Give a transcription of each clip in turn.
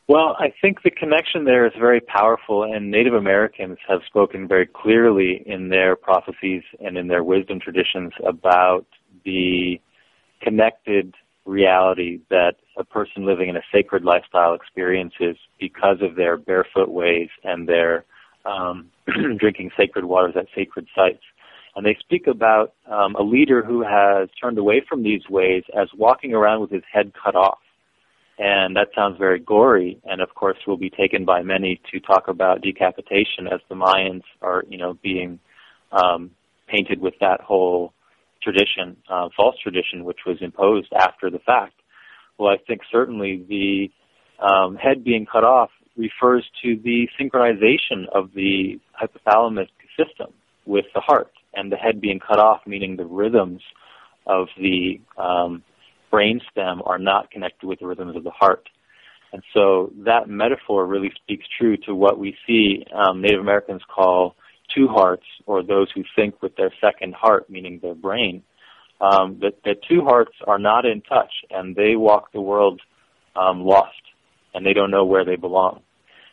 Well, I think the connection there is very powerful, and Native Americans have spoken very clearly in their prophecies and in their wisdom traditions about the connected reality that a person living in a sacred lifestyle experiences because of their barefoot ways and their drinking sacred waters at sacred sites. And they speak about a leader who has turned away from these ways as walking around with his head cut off. And that sounds very gory, and of course will be taken by many to talk about decapitation as the Mayans are, being painted with that whole tradition, false tradition, which was imposed after the fact. Well, I think certainly the head being cut off refers to the synchronization of the hypothalamic system with the heart, and the head being cut off meaning the rhythms of the brainstem are not connected with the rhythms of the heart. And so that metaphor really speaks true to what we see Native Americans call two hearts, or those who think with their second heart, meaning their brain. The two hearts are not in touch, and they walk the world lost, and they don't know where they belong.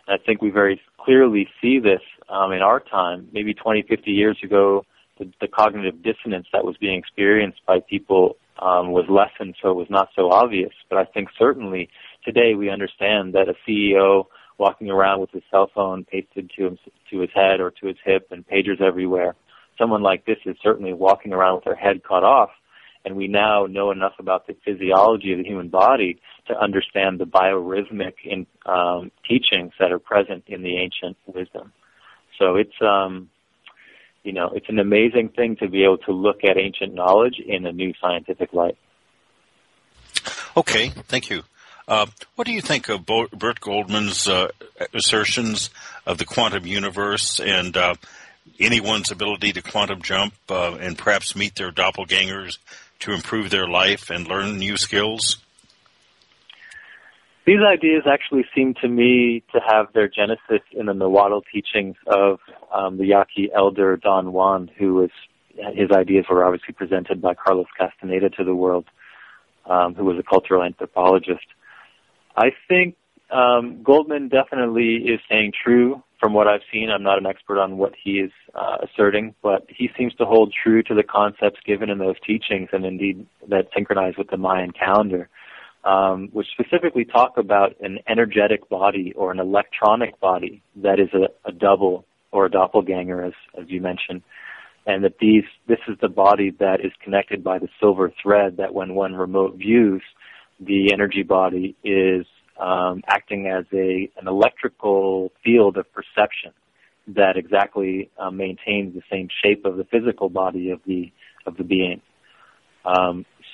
And I think we very clearly see this in our time. Maybe 20, 50 years ago, the cognitive dissonance that was being experienced by people was lessened, so it was not so obvious. But I think certainly today we understand that a CEO walking around with his cell phone pasted to his head or to his hip and pagers everywhere, someone like this is certainly walking around with their head cut off. And we now know enough about the physiology of the human body to understand the biorhythmic teachings that are present in the ancient wisdom. So it's it's an amazing thing to be able to look at ancient knowledge in a new scientific light. Okay, thank you. What do you think of Burt Goldman's assertions of the quantum universe and anyone's ability to quantum jump and perhaps meet their doppelgangers to improve their life and learn new skills? These ideas actually seem to me to have their genesis in the Nahuatl teachings of the Yaqui elder Don Juan, his ideas were obviously presented by Carlos Castaneda to the world, who was a cultural anthropologist. I think Goldman definitely is saying true from what I've seen. I'm not an expert on what he is asserting, but he seems to hold true to the concepts given in those teachings and indeed that synchronize with the Mayan calendar. Which specifically talk about an energetic body or an electronic body that is a double or a doppelganger, as you mentioned, and that this is the body that is connected by the silver thread, that when one remote views, the energy body is acting as an electrical field of perception that exactly maintains the same shape of the physical body of the being.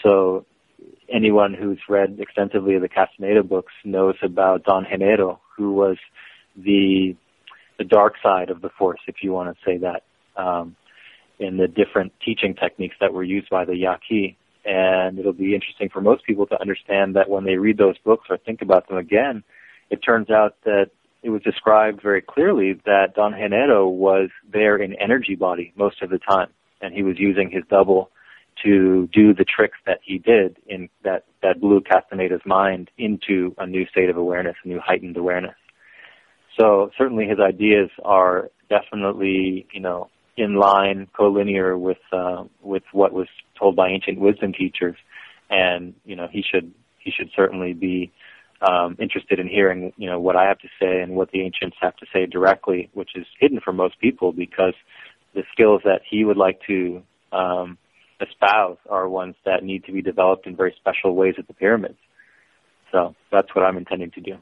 So anyone who's read extensively the Castaneda books knows about Don Genero, who was the dark side of the force, if you want to say that, in the different teaching techniques that were used by the Yaqui. And it'll be interesting for most people to understand that when they read those books or think about them again, it turns out that it was described very clearly that Don Genero was there in energy body most of the time, and he was using his double to do the tricks that he did in that blew Castaneda's mind into a new state of awareness, a new heightened awareness. So certainly his ideas are definitely, in line, collinear with what was told by ancient wisdom teachers, and he should certainly be interested in hearing what I have to say and what the ancients have to say directly, which is hidden from most people because the skills that he would like to espouse are ones that need to be developed in very special ways at the pyramids. So that's what I'm intending to do.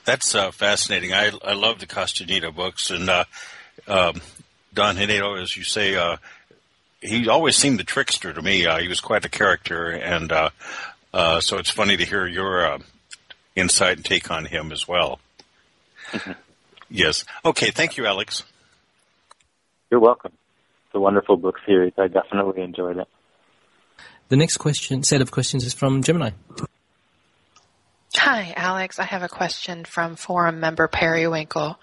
That's fascinating. I love the Castaneda books, and Don Genero, as you say, he always seemed a trickster to me. He was quite a character, and so it's funny to hear your insight and take on him as well. Yes. Okay, thank you, Alex. You're welcome. It's a wonderful book series. I definitely enjoyed it. The next set of questions is from Gemini. Hi, Alex. I have a question from forum member Periwinkle,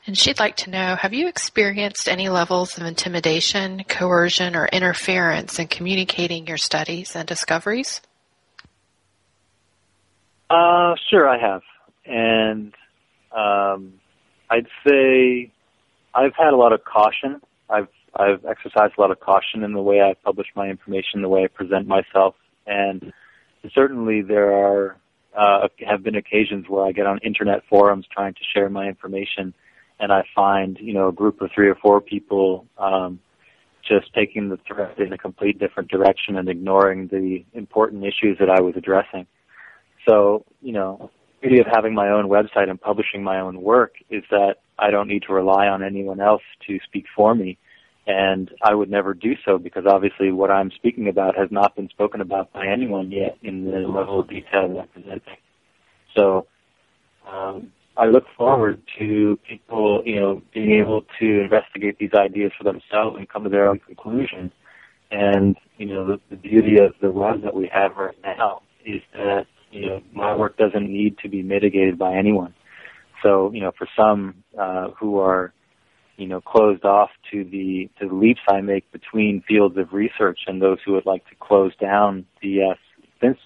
and she'd like to know, have you experienced any levels of intimidation, coercion, or interference in communicating your studies and discoveries? Sure, I have. and I'd say I've had a lot of caution. I've exercised a lot of caution in the way I publish my information, the way I present myself, and certainly there are have been occasions where I get on internet forums trying to share my information, and I find a group of 3 or 4 people just taking the thread in a complete different direction and ignoring the important issues that I was addressing. So, the beauty of having my own website and publishing my own work is that I don't need to rely on anyone else to speak for me, and I would never do so because obviously what I'm speaking about has not been spoken about by anyone yet in the level of detail that I'm presenting. So I look forward to people, being able to investigate these ideas for themselves and come to their own conclusions. And, the beauty of the web that we have right now is that, my work doesn't need to be mitigated by anyone. So, for some who are, closed off to the leaps I make between fields of research and those who would like to close down the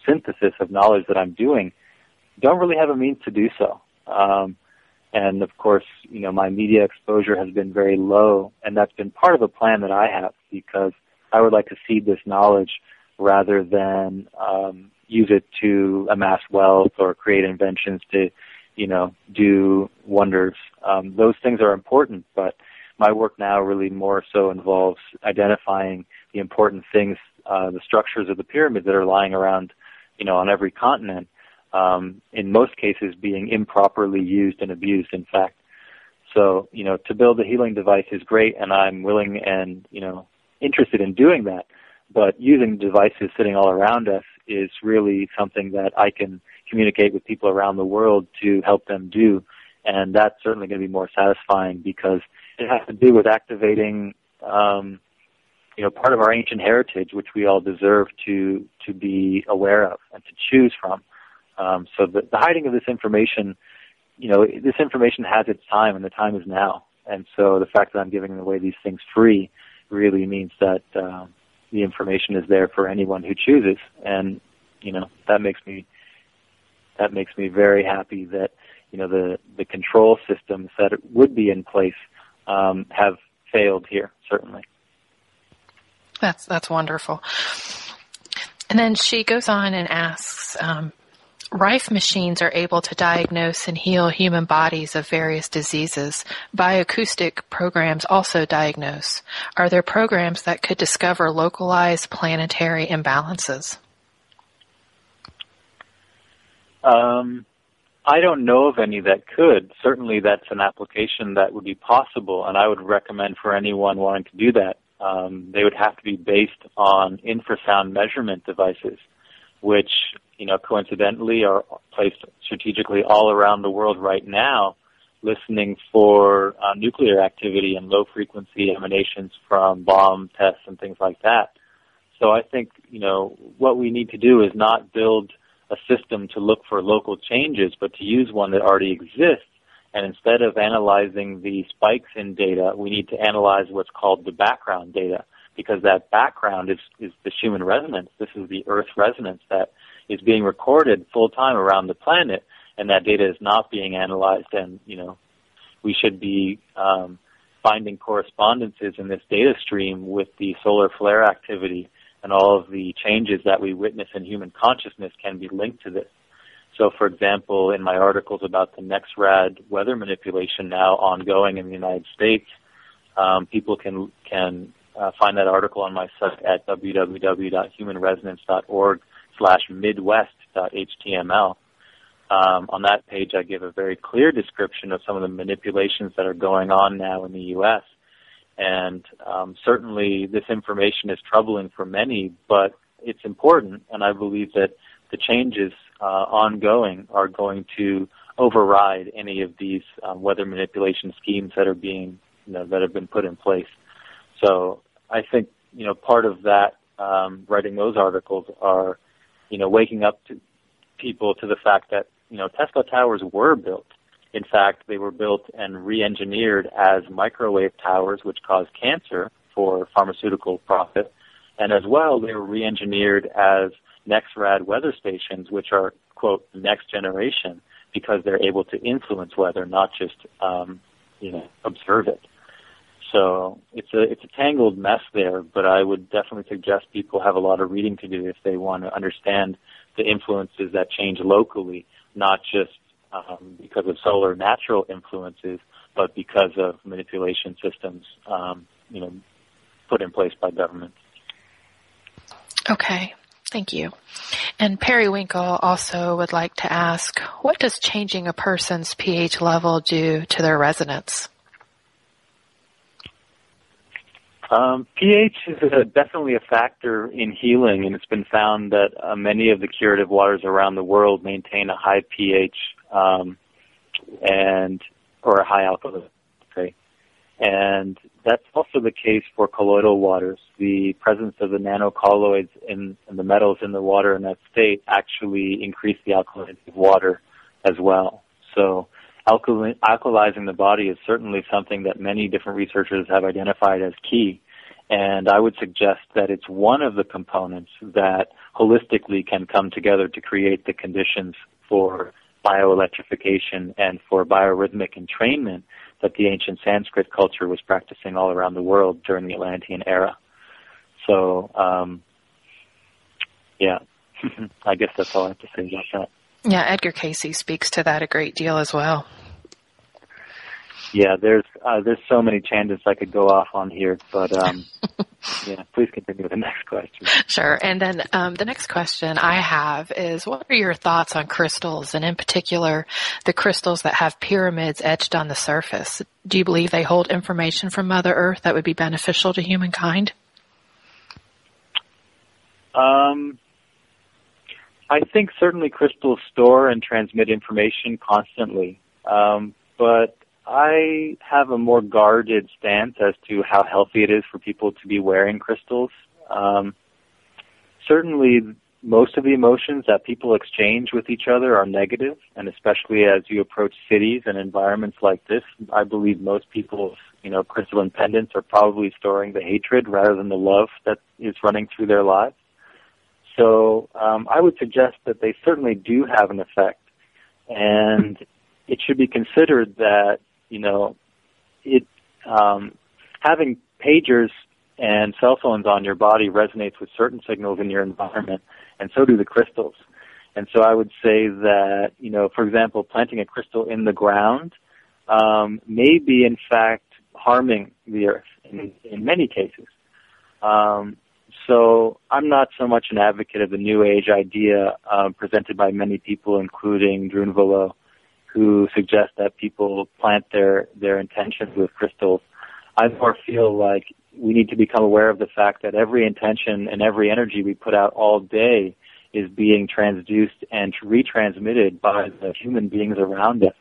synthesis of knowledge that I'm doing, don't really have a means to do so. And of course, my media exposure has been very low, and that's been part of a plan that I have because I would like to seed this knowledge rather than use it to amass wealth or create inventions to, do wonders. Those things are important, but my work now really more so involves identifying the important things, the structures of the pyramid that are lying around, on every continent. In most cases being improperly used and abused, in fact. So, to build a healing device is great, and I'm willing and, interested in doing that. But using devices sitting all around us is really something that I can communicate with people around the world to help them do. And that's certainly going to be more satisfying because it has to do with activating, part of our ancient heritage, which we all deserve to be aware of and to choose from. So the hiding of this information, this information has its time, and the time is now. And so the fact that I'm giving away these things free really means that the information is there for anyone who chooses. And that makes me very happy that the control systems that would be in place have failed here, certainly. That's wonderful. And then she goes on and asks. Rife machines are able to diagnose and heal human bodies of various diseases. Bioacoustic programs also diagnose. Are there programs that could discover localized planetary imbalances? I don't know of any that could. Certainly that's an application that would be possible, and I would recommend for anyone wanting to do that. They would have to be based on infrasound measurement devices, which coincidentally are placed strategically all around the world right now, listening for nuclear activity and low-frequency emanations from bomb tests and things like that. So I think, what we need to do is not build a system to look for local changes, but to use one that already exists. And instead of analyzing the spikes in data, we need to analyze what's called the background data, because that background is the human resonance. This is the Earth resonance that is being recorded full-time around the planet, and that data is not being analyzed. And, we should be finding correspondences in this data stream with the solar flare activity, and all of the changes that we witness in human consciousness can be linked to this. So, for example, in my articles about the NEXRAD weather manipulation now ongoing in the United States, people can find that article on my site at www.humanresonance.org/midwest.html. On that page, I give a very clear description of some of the manipulations that are going on now in the U.S. And certainly this information is troubling for many, but it's important, and I believe that the changes ongoing are going to override any of these weather manipulation schemes that are being, that have been put in place. So I think, part of that, writing those articles are, waking up to people to the fact that, Tesla towers were built. In fact, they were built and re-engineered as microwave towers, which cause cancer for pharmaceutical profit. And as well, they were re-engineered as NEXRAD weather stations, which are, quote, next generation. because they're able to influence weather, not just observe it. So it's a tangled mess there, but I would definitely suggest people have a lot of reading to do if they want to understand the influences that change locally, not just because of solar natural influences, but because of manipulation systems, put in place by governments. Okay, thank you. And Perry Winkle also would like to ask, what does changing a person's pH level do to their resonance? pH is definitely a factor in healing, and it's been found that many of the curative waters around the world maintain a high pH or a high alkaline. Okay, and that's also the case for colloidal waters. The presence of the nanocolloids in the metals in the water in that state actually increase the alkalinity of water as well. So alkalizing the body is certainly something that many different researchers have identified as key, and I would suggest that it's one of the components that holistically can come together to create the conditions for bioelectrification and for biorhythmic entrainment that the ancient Sanskrit culture was practicing all around the world during the Atlantean era. So, I guess that's all I have to say about that. Yeah, Edgar Casey speaks to that a great deal as well. Yeah, there's so many tangents I could go off on here, but please continue with the next question. Sure. And then the next question I have is, what are your thoughts on crystals, and in particular, the crystals that have pyramids etched on the surface? Do you believe they hold information from Mother Earth that would be beneficial to humankind? I think certainly crystals store and transmit information constantly, but I have a more guarded stance as to how healthy it is for people to be wearing crystals. Certainly, most of the emotions that people exchange with each other are negative, and especially as you approach cities and environments like this, I believe most people's, crystalline pendants are probably storing the hatred rather than the love that is running through their lives. So I would suggest that they certainly do have an effect, and it should be considered that having pagers and cell phones on your body resonates with certain signals in your environment, and so do the crystals. And so I would say that, for example, planting a crystal in the ground may be, in fact, harming the earth in many cases. So I'm not so much an advocate of the New Age idea presented by many people, including Drunvalo, who suggest that people plant their intentions with crystals. I more feel like we need to become aware of the fact that every intention and every energy we put out all day is being transduced and retransmitted by the human beings around us.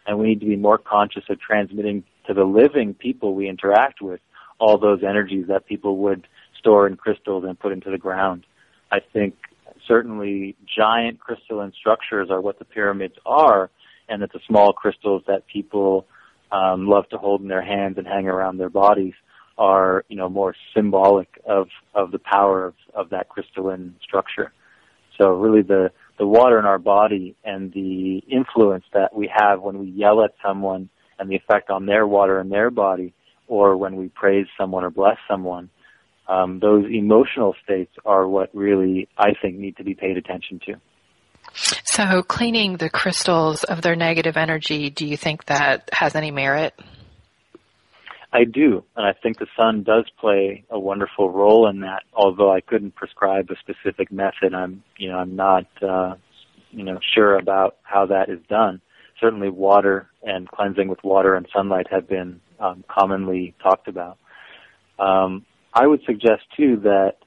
And we need to be more conscious of transmitting to the living people we interact with all those energies that people would store in crystals and put into the ground. I think certainly giant crystalline structures are what the pyramids are, and that the small crystals that people love to hold in their hands and hang around their bodies are, more symbolic of the power of that crystalline structure. So really the water in our body and the influence that we have when we yell at someone and the effect on their water in their body, or when we praise someone or bless someone, those emotional states are what really, I think, need to be paid attention to. So cleaning the crystals of their negative energy, do you think that has any merit? I do, and I think the sun does play a wonderful role in that. Although I couldn't prescribe a specific method, I'm not, sure about how that is done. Certainly, water and cleansing with water and sunlight have been commonly talked about. I would suggest too that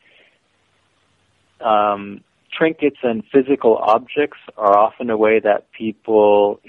trinkets and physical objects are often a way that people